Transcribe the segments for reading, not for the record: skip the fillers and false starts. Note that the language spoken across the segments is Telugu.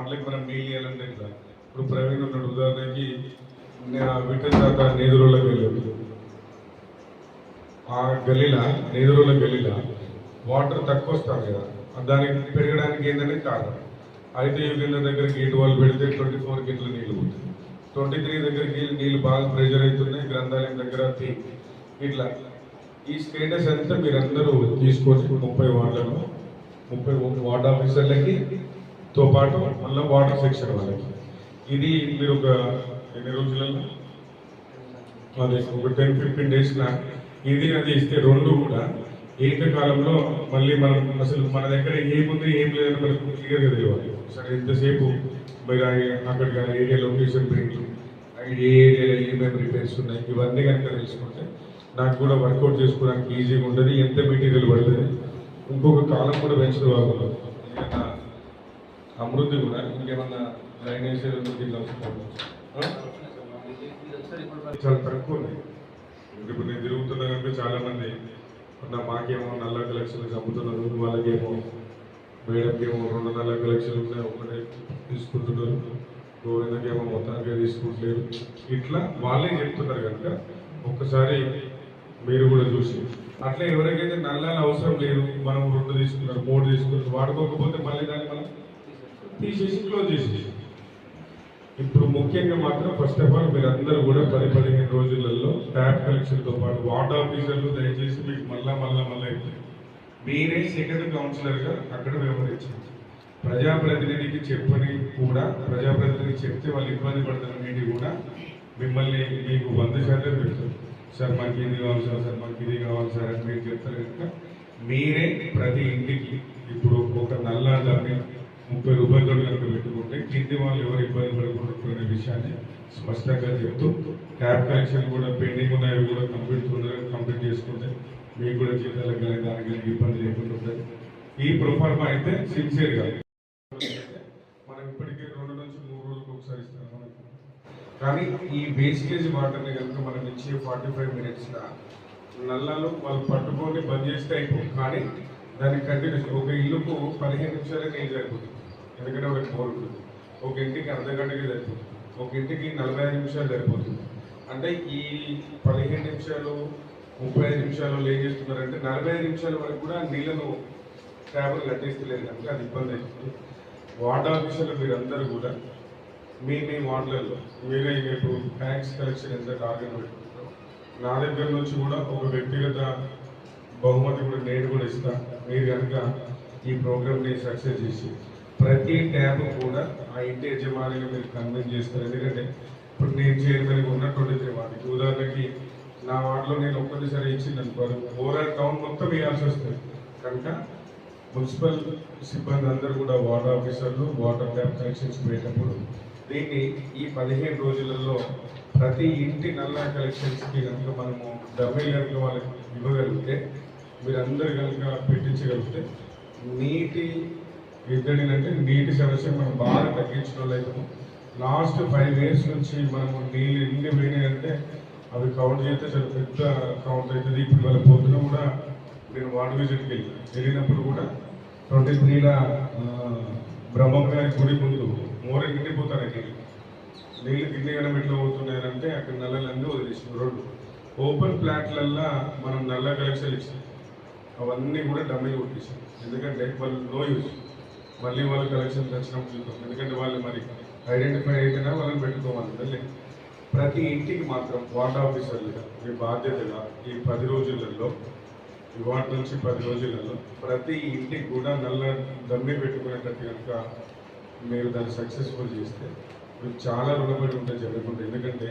వాటికి మనం నీళ్ళు ఇవ్వాలంటే ఇట్లా ఇప్పుడు ప్రవీణ్ ఉన్నాడు ఉదాహరణకి విఠల్ తాత నేదురులోకి వెళ్ళాడు ఆ గల్లీలా నేదురుల గల్లీలా వాటర్ తక్కువ వస్తాను కదా దానికి పెరగడానికి ఏంటనే కారణం అయితే వీళ్ళ దగ్గర గేట్ వాళ్ళు పెడితే 24 గేట్ల నీళ్ళు పోతుంది 23 దగ్గరికి నీళ్ళు బాగా ప్రెషర్ అవుతున్నాయి గ్రంథాలయం దగ్గర ఇట్లా ఈ స్టేటస్ అంతా మీరందరూ తీసుకొని 30 వార్డులను 30 వార్డ్ ఆఫీసర్లకి తో పాటు మళ్ళీ వాటర్ సెక్షన్ వాళ్ళకి ఇది మీరు ఒక ఎన్ని రోజులలో అదే ఒక 10-15 డేస్ ఇది అది ఇస్తే రెండు కూడా ఏకకాలంలో మళ్ళీ మనం అసలు మన దగ్గర ఏముంది ఏం లేదని మనకు క్లియర్గా తెలియాలి సరే ఎంతసేపు మీరు అక్కడికి ఏరియా లొకేషన్ పెయింట్లు ఏ ఏరియాలో ఏమేమి రిపేర్స్ ఉన్నాయి ఇవన్నీ కనుక తెలుసుకుంటే నాకు కూడా వర్కౌట్ చేసుకోవడానికి ఈజీగా ఉంటుంది ఎంత మెటీరియల్ పడుతుంది ఇంకొక కాలం కూడా పెంచడం బాగుంటుంది ఏదైనా అమృతి కూడా ఇంకేమన్నా లైన్ వేసేది ఇట్లా చాలా తక్కువ ఉన్నాయి ఇప్పుడు నేను తిరుగుతున్నా కనుక చాలామంది మాకేమో నల్ల కలెక్షన్లకు అమ్ముతున్నారు వాళ్ళకేమో మేడంకేమో 2 నల్ల కలెక్షన్లు ఉన్నాయి ఒకటే తీసుకుంటున్నారు గోవిందకేమో మొత్తానికి తీసుకుంటలేరు ఇట్లా వాళ్ళే చెప్తున్నారు కనుక ఒక్కసారి మీరు కూడా చూసి అట్లా ఎవరికైతే నల్లాలు అవసరం లేదు మనం 2 తీసుకున్నారు 3 తీసుకున్నారు వాడుకోకపోతే మళ్ళీ దాన్ని మనం తీసేసి క్లోజ్ చేసేసి ఇప్పుడు ముఖ్యంగా మాత్రం ఫస్ట్ ఆఫ్ ఆల్ మీరు అందరూ కూడా 10-15 రోజులలో ట్యాప్ కలెక్షన్తో పాటు వార్డ్ ఆఫీసర్లు దయచేసి మీకు మళ్ళా మీరే సెకండ్ కౌన్సిలర్గా అక్కడ వ్యవహరించండి ప్రజాప్రతినిధికి చెప్పని కూడా ప్రజాప్రతినిధికి చెప్తే వాళ్ళు ఇబ్బంది పడతారనేది కూడా మిమ్మల్ని మీకు 100% పెడతారు సార్ మాకు ఇది కావాలి సార్ మాకు ఇది కావాలి సార్ అని మీరు చెప్తారు కనుక మీరే ప్రతి ఇంటికి ఇప్పుడు ఒక నల్ల దాన్ని 30 రూపాయలతో కనుక పెట్టుకుంటే కింది వాళ్ళు ఎవరు ఇబ్బంది పడకూడదు విషయాన్ని స్పష్టంగా చెప్తూ ట్యాప్ కలెక్షన్ కూడా పెండింగ్ ఉన్నాయి కూడా కంప్లీట్ చేసుకుంటే మీకు కూడా జీతాలకు కానీ దానికి కానీ ఇబ్బంది లేకుండా ఉంటుంది ఈ ప్రొఫార్మా అయితే సిన్సియర్గా మనం ఇప్పటికే 2 నుంచి 3 రోజులకు ఒకసారి ఇస్తాం మనకు కానీ ఈ వేస్టేజ్ వాటర్ని కనుక మనం ఇచ్చే 45 మినిట్స్గా నల్లాలు వాళ్ళు పట్టుకొని బంద్ చేస్తే అయిపోతుంది కానీ దానికి కంటిన్యూస్ ఒక ఇల్లుకు 15 నిమిషాలే నీళ్ళు సరిపోతుంది ఎందుకంటే ఒక బోర్ ఉంటుంది ఒక ఇంటికి అర్ధగంటకి సరిపోతుంది ఒక ఇంటికి 45 నిమిషాలు సరిపోతుంది అంటే ఈ 15 నిమిషాలు 35 నిమిషాలు ఏం చేస్తున్నారంటే 45 నిమిషాల వరకు కూడా నీళ్ళను ట్యాబ్లు కట్టేస్తలేదు కనుక అది ఇబ్బంది అవుతుంది వార్డ్ ఆఫీసర్లు మీరందరూ కూడా మీ వార్డులలో మీరే ఇప్పుడు ట్యాక్స్ కలెక్షన్ ఎంత టార్గెట్ పెట్టుకుంటారో నా దగ్గర నుంచి కూడా ఒక వ్యక్తిగత బహుమతి కూడా నేను కూడా ఇస్తాను మీరు కనుక ఈ ప్రోగ్రామ్ని సక్సెస్ చేసి ప్రతి ట్యాబ్ కూడా ఆ ఇంటి యజమానిగా మీరు కన్విన్స్ చేస్తారు ఎందుకంటే ఇప్పుడు నేను చైర్మన్గా ఉన్న 23 వార్డుకి ఉదాహరణకి నా వార్డులో నేను ఒక్కసారి ఇచ్చింది అనుకోరు ఓవరాల్ టౌన్ మొత్తం వేయాల్సి వస్తుంది కనుక మున్సిపల్ సిబ్బంది అందరూ కూడా వార్డ్ ఆఫీసర్లు వాటర్ ట్యాప్ కలెక్షన్స్ పెట్టినప్పుడు దీన్ని ఈ 15 రోజులలో ప్రతి ఇంటి నల్ల కలెక్షన్స్కి కనుక మనము డబ్బులు కనుక వాళ్ళకి ఇవ్వగలిగితే మీరందరూ కనుక పెట్టించగలిగితే నీటి ఎద్దడి అంటే నీటి సమస్య మనం బాగా తగ్గించిన వాళ్ళు అవుతాము లాస్ట్ 5 years నుంచి మనము నీళ్ళు ఎన్ని పోయినాయంటే అవి కౌంట్ చేస్తే చాలా పెద్ద కౌంట్ అవుతుంది ఇప్పుడు వాళ్ళ పొద్దున కూడా నేను వార్డు విజిట్కి వెళ్ళినప్పుడు కూడా 23ల బ్రహ్మంగారి గుడి ముందు మోరే నిండిపోతారు నీళ్ళు గిన్నెగనం ఎట్లా పోతున్నాయంటే అక్కడ నల్లలన్నీ వదిలేసిన రోడ్డు ఓపెన్ ప్లాట్లల్లో మనం నల్ల కలెక్షన్ ఇచ్చాం అవన్నీ కూడా డమ్మీ కొట్టేసాం ఎందుకంటే వాళ్ళు నో యూజ్ మళ్ళీ వాళ్ళు కలెక్షన్ వచ్చినప్పుడు చూద్దాం ఎందుకంటే వాళ్ళు మరి ఐడెంటిఫై అయితేనే వాళ్ళని పెట్టుకోవాలి మళ్ళీ ప్రతి ఇంటికి మాత్రం వార్డ్ ఆఫీసర్లుగా మీ బాధ్యతగా ఈ 10 రోజులలో ఇవాటి నుంచి 10 రోజులలో ప్రతి ఇంటికి కూడా నల్ల డమ్మీ పెట్టుకునేటట్టు కనుక మీరు దాన్ని సక్సెస్ఫుల్ చేస్తే మీకు చాలా రుణపడి ఉంటే జరగకుండా ఎందుకంటే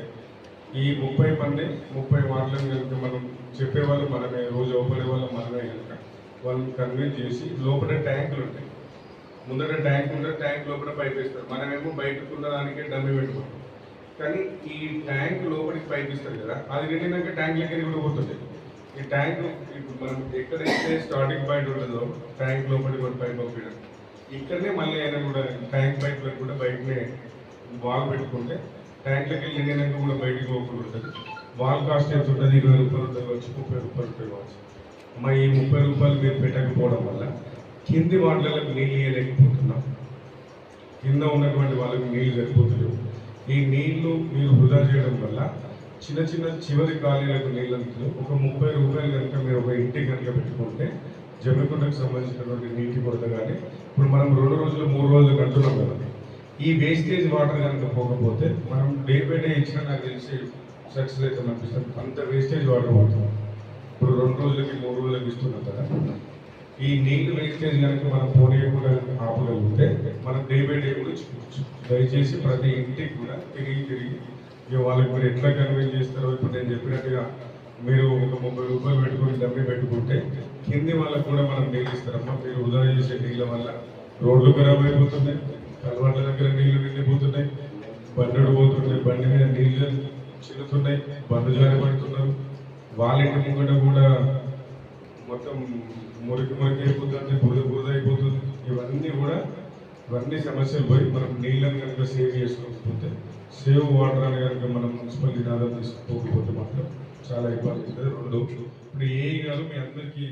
ఈ 30 మంది 30 వార్డులను కనుక మనం చెప్పేవాళ్ళు మనమే రోజు ఓపడే వాళ్ళు మనమే కనుక వాళ్ళని కన్విన్స్ చేసి లోపల ట్యాంకులు ఉంటాయి ముందర ట్యాంక్ ఉంటే ట్యాంక్ లోపల పైప్ వేస్తారు మనమేమో బయటకున్న దానికే డమ్మి పెట్టుకుంటాం కానీ ఈ ట్యాంక్ లోపలికి పైప్ ఇస్తారు కదా అది నిండినాక ట్యాంక్ లెక్కని కూడా పోతుంది ఈ ట్యాంక్ ఇప్పుడు మనం ఎక్కడైతే స్టార్టింగ్ పాయింట్ ఉంటుందో ట్యాంక్ లోపలికి కూడా పైప్ పంపించడం ఇక్కడనే మళ్ళీ అయినా కూడా ట్యాంక్ పైప్ కూడా బయటనే వాల్ పెట్టుకుంటే ట్యాంక్లకి నిండినాక కూడా బయటకు పోకుండా ఉంటుంది వాల్ కాస్ట్ ఎంత ఉంటుంది 20 రూపాయలు ఉంటుంది వచ్చి 30 రూపాయలు ఉంటుంది కావచ్చు అమ్మ ఈ 30 రూపాయలు మీరు పెట్టకపోవడం వల్ల కింది వార్డులకు నీళ్ళు ఇవ్వలేకపోతున్నాం కింద ఉన్నటువంటి వాళ్ళకి నీళ్లు సరిపోతలేవు. ఈ నీళ్లు మీరు వృధా చేయడం వల్ల చిన్న చిన్న చివరి ఖాళీలకు నీళ్ళు అందుతుంది. ఒక 30 రూపాయలు కనుక మీరు ఒక ఇంటికి కనుక పెట్టుకుంటే జమ్మికుంటకు సంబంధించినటువంటి నీటి కొరత కానీ ఇప్పుడు మనం 2 రోజులు 3 రోజులు కంటున్నాం కదా, ఈ వేస్టేజ్ వాటర్ కనుక పోకపోతే మనం డే బై డే ఇచ్చినా నాకు తెలిసి సక్సెస్ అయితే అనిపిస్తుంది. అంత వేస్టేజ్ వాటర్ పడుతున్నాం. ఇప్పుడు 2 రోజులకి 3 రోజులకి ఇస్తున్నాం కదా, ఈ నీళ్ళు వేస్టేజ్ కనుక మనం పోనీయకుండా ఆపగలిగితే మనం డే బై డే కూడా చూడవచ్చు. దయచేసి ప్రతి ఇంటికి కూడా తిరిగి ఇక వాళ్ళకి మీరు ఎట్లా కన్వీన్స్ చేస్తారో ఇప్పుడు నేను చెప్పినట్టుగా మీరు ఒక 30 రూపాయలు పెట్టుకొని డబ్బి పెట్టుకుంటే కింది వాళ్ళకు కూడా మనం నీళ్ళు ఇస్తారమ్మా. మీరు వృధా చేసే నీళ్ళ వల్ల రోడ్లు ఖరాబ్ అయిపోతున్నాయి, కలవాట్ల దగ్గర నీళ్లు నిండిపోతున్నాయి, బండ్లు పోతున్నాయి, బండి మీద నీళ్లు చిల్లుతున్నాయి, బండ్లు జారి పడుతున్నారు, వాళ్ళ ఇంటి ముంగట కూడా మొత్తం మురికి అయిపోతుంది, బురద అయిపోతుంది. ఇవన్నీ సమస్యలు పోయి మనం నీళ్ళని కనుక సేవ్ చేసుకోకపోతే, సేవ్ వాటర్ అని కనుక మనం మున్సిపల్ నినాదం తీసుకోకపోతే మాత్రం చాలా ఇబ్బంది అవుతుంది. 2 ఇప్పుడు ఏఈ గారు మీ అందరికీ